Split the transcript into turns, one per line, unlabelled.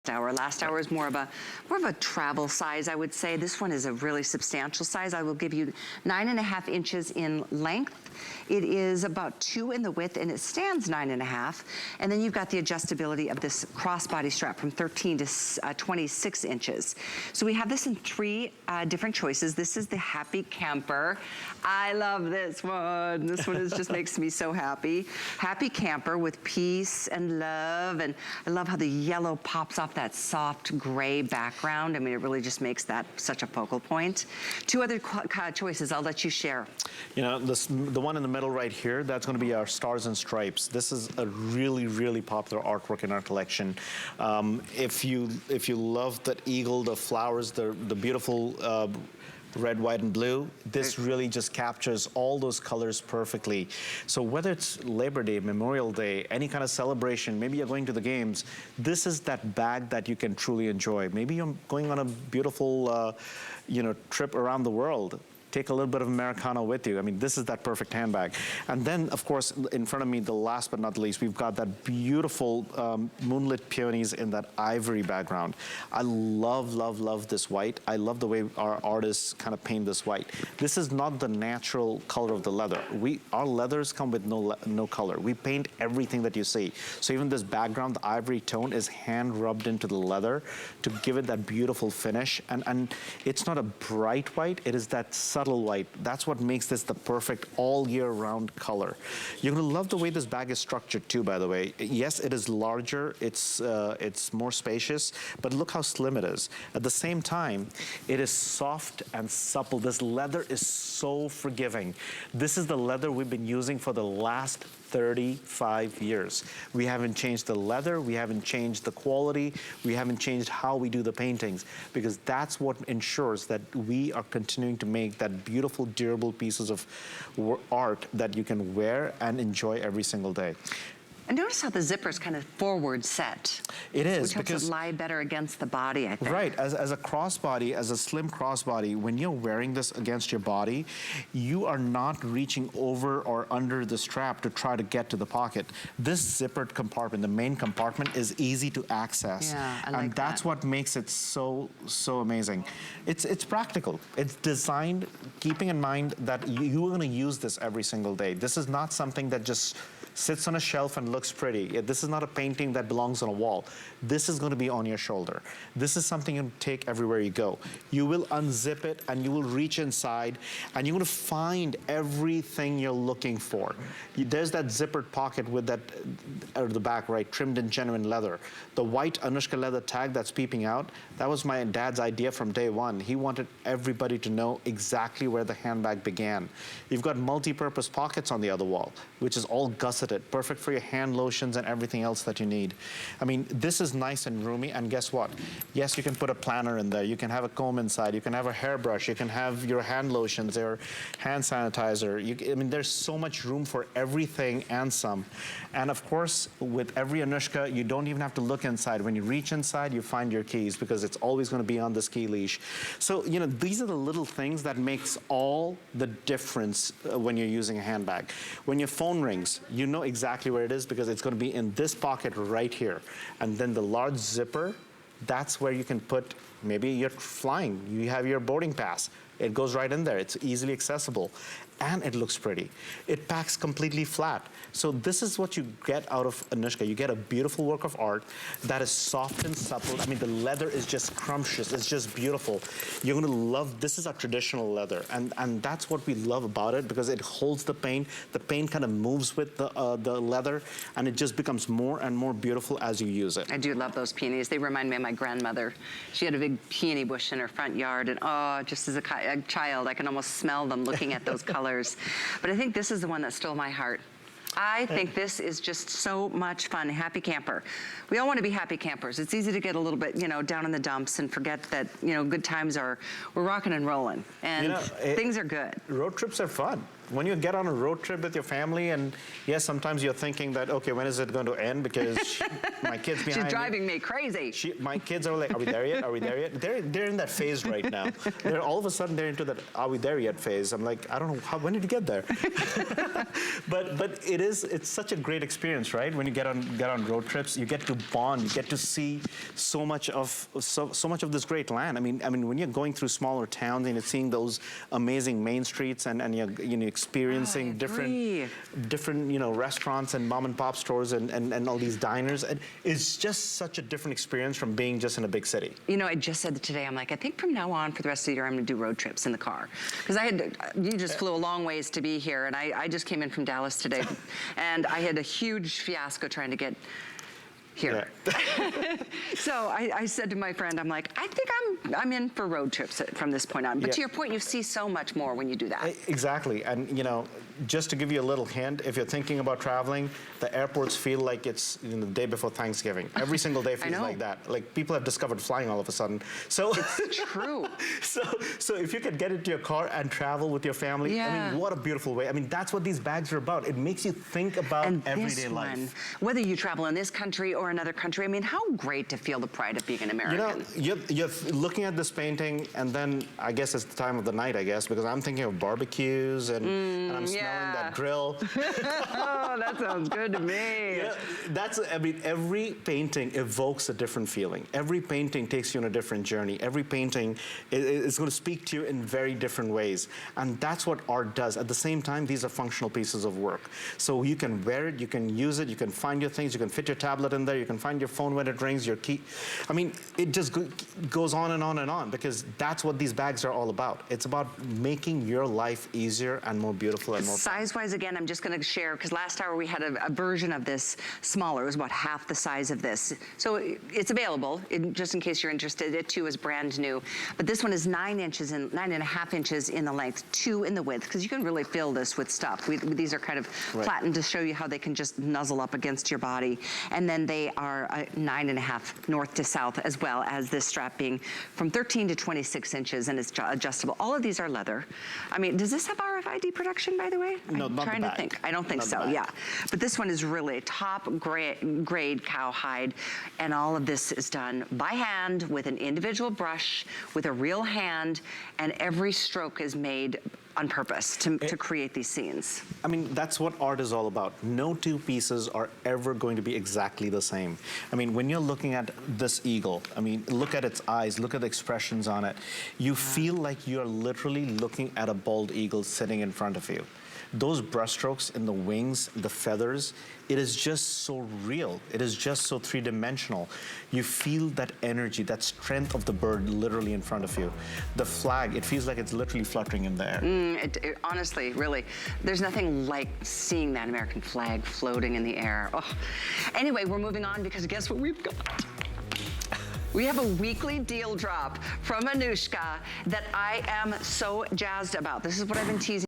last hour. Last hour is more of a travel size, I would say. This one is a really substantial size. I will give you 9.5 inches in length. It is about 2 in the width, and it stands 9.5. And then you've got the adjustability of this crossbody strap from 13 to 26 inches. So we have this in 3 different choices. This is the Happy Camper. I love this one. This one just makes me so happy. Happy Camper with peace and love. And I love how the yellow pops off that soft gray background. I mean, it really just makes that such a focal point. 2 other choices I'll let you share.
You know, the one in the middle right here, that's going to be our Stars and Stripes. This is a really, really popular artwork in our collection. If you love that eagle, the flowers, the beautiful red, white, and blue, this really just captures all those colors perfectly. So whether it's Labor Day, Memorial Day, any kind of celebration, maybe you're going to the games, this is that bag that you can truly enjoy. Maybe you're going on a beautiful, you know, trip around the world. Take a little bit of Americano with you. I mean, this is that perfect handbag. And then, of course, in front of me, the last but not least, we've got that beautiful moonlit peonies in that ivory background. I love, love, love this white. I love the way our artists kind of paint this white. This is not the natural color of the leather. Our leathers come with no color. We paint everything that you see. So even this background, the ivory tone, is hand rubbed into the leather to give it that beautiful finish. And it's not a bright white, it is that subtle white. That's what makes this the perfect all year round color. You're gonna love the way this bag is structured too, by the way. Yes, it is larger, it's more spacious, but look how slim it is. At the same time, it is soft and supple. This leather is so forgiving. This is the leather we've been using for the last 35 years. We haven't changed the leather, we haven't changed the quality, we haven't changed how we do the paintings, because that's what ensures that we are continuing to make that beautiful, durable pieces of art that you can wear and enjoy every single day.
And notice how the zipper's kind of forward set.
It is,
which helps it lie better against the body, I think.
Right, as a crossbody, as a slim crossbody, when you're wearing this against your body, you are not reaching over or under the strap to try to get to the pocket. This zippered compartment, the main compartment, is easy to access.
Yeah, I like
and that's what makes it so amazing. It's practical. It's designed keeping in mind that you are gonna use this every single day. This is not something that just sits on a shelf and looks pretty. This is not a painting that belongs on a wall. This is going to be on your shoulder. This is something you take everywhere you go. You will unzip it and you will reach inside and you're going to find everything you're looking for. There's that zippered pocket with that, at the back, right, trimmed in genuine leather. The white Anuschka leather tag that's peeping out, that was my dad's idea from day one. He wanted everybody to know exactly where the handbag began. You've got multi-purpose pockets on the other wall, which is all gusseted, perfect for your hand lotions and everything else that you need. I mean, this is nice and roomy, and guess what? Yes, you can put a planner in there, you can have a comb inside, you can have a hairbrush, you can have your hand lotions, your hand sanitizer. I mean, there's so much room for everything and some. And of course, with every Anuschka, you don't even have to look inside. When you reach inside, you find your keys, because it's always going to be on this key leash. So, you know, these are the little things that makes all the difference when you're using a handbag. When your phone rings, you know exactly where it is, because it's going to be in this pocket right here. And then the large zipper, that's where you can put, maybe you're flying, you have your boarding pass. It goes right in there. It's easily accessible. And it looks pretty. It packs completely flat. So this is what you get out of Anuschka. You get a beautiful work of art that is soft and supple. I mean, the leather is just scrumptious. It's just beautiful. You're gonna love, this is our traditional leather. And that's what we love about it, because it holds the paint. The paint kind of moves with the leather, and it just becomes more and more beautiful as you use it.
I do love those peonies. They remind me of my grandmother. She had a big peony bush in her front yard, and oh, just as a child, I can almost smell them looking at those colors. But I think this is the one that stole my heart. I think this is just so much fun. Happy camper. We all want to be happy campers. It's easy to get a little bit, you know, down in the dumps and forget that, you know, good times are, we're rocking and rolling, and things are good.
Road trips are fun. when you get on a road trip with your family, and yes, sometimes you're thinking that, okay, when is it going to end? Because my kids behind
She's driving me crazy.
my kids are like, are we there yet? Are we there yet? They're in that phase right now. They're all of a sudden they're into that are we there yet phase. I'm like, I don't know, when did you get there? but it's such a great experience, right? When you get on road trips, you get to bond, you get to see so much of this great land. I mean, when you're going through smaller towns and you're seeing those amazing main streets and you're experiencing different restaurants and mom and pop stores and all these diners, and it's just such a different experience from being just in a big city.
You know, I just said that today, I'm like, I think from now on for the rest of the year, I'm gonna do road trips in the car. Because you just flew a long ways to be here, and I just came in from Dallas today, and I had a huge fiasco trying to get here. Yeah. So I said to my friend, I'm like, I think I'm in for road trips from this point on. But to your point, you see so much more when you do that.
Exactly, and just to give you a little hint, if you're thinking about traveling, the airports feel like it's the day before Thanksgiving. Every single day feels like that. Like people have discovered flying all of a sudden. So
it's true.
So if you could get into your car and travel with your family, I mean, what a beautiful way. I mean, that's what these bags are about. It makes you think about everyday life.
Whether you travel in this country or another country, I mean, how great to feel the pride of being an American.
You're looking at this painting, and then I guess it's the time of the night, I guess, because I'm thinking of barbecues and I'm smelling that grill.
Oh, that sounds good to me.
Yeah, I mean, every painting evokes a different feeling. Every painting takes you on a different journey. Every painting is going to speak to you in very different ways. And that's what art does. At the same time, these are functional pieces of work. So you can wear it, you can use it, you can find your things, you can fit your tablet in there, you can find your phone when it rings, your key. I mean, it just goes on and on and on, because that's what these bags are all about. It's about making your life easier and more beautiful and more fun.
Size-wise, again, I'm just going to share, because last hour we had a version of this smaller. It was about half the size of this. So it's available, just in case you're interested. It too is brand new. But this one is 9.5 inches in the length, 2 in the width, because you can really fill this with stuff. These are kind of flattened to show you how they can just nuzzle up against your body. And then they are 9.5 north to south, as well as this strap being from 13 to 26 inches, and it's adjustable. All of these are leather. I mean, does this have RFID protection, by the way?
No,
I'm
not
trying to think. I don't think so, yeah. But this one is really top grade cowhide, and all of this is done by hand with an individual brush, with a real hand, and every stroke is made on purpose to create these scenes.
I mean, that's what art is all about. No two pieces are ever going to be exactly the same. I mean, when you're looking at this eagle, I mean, look at its eyes, look at the expressions on it. You feel like you're literally looking at a bald eagle sitting in front of you. Those brushstrokes in the wings, the feathers, it is just so real. It is just so three-dimensional. You feel that energy, that strength of the bird literally in front of you. The flag, it feels like it's literally fluttering in the air.
Honestly, really, there's nothing like seeing that American flag floating in the air. Oh. Anyway, we're moving on, because guess what we've got? We have a weekly deal drop from Anuschka that I am so jazzed about. This is what I've been teasing.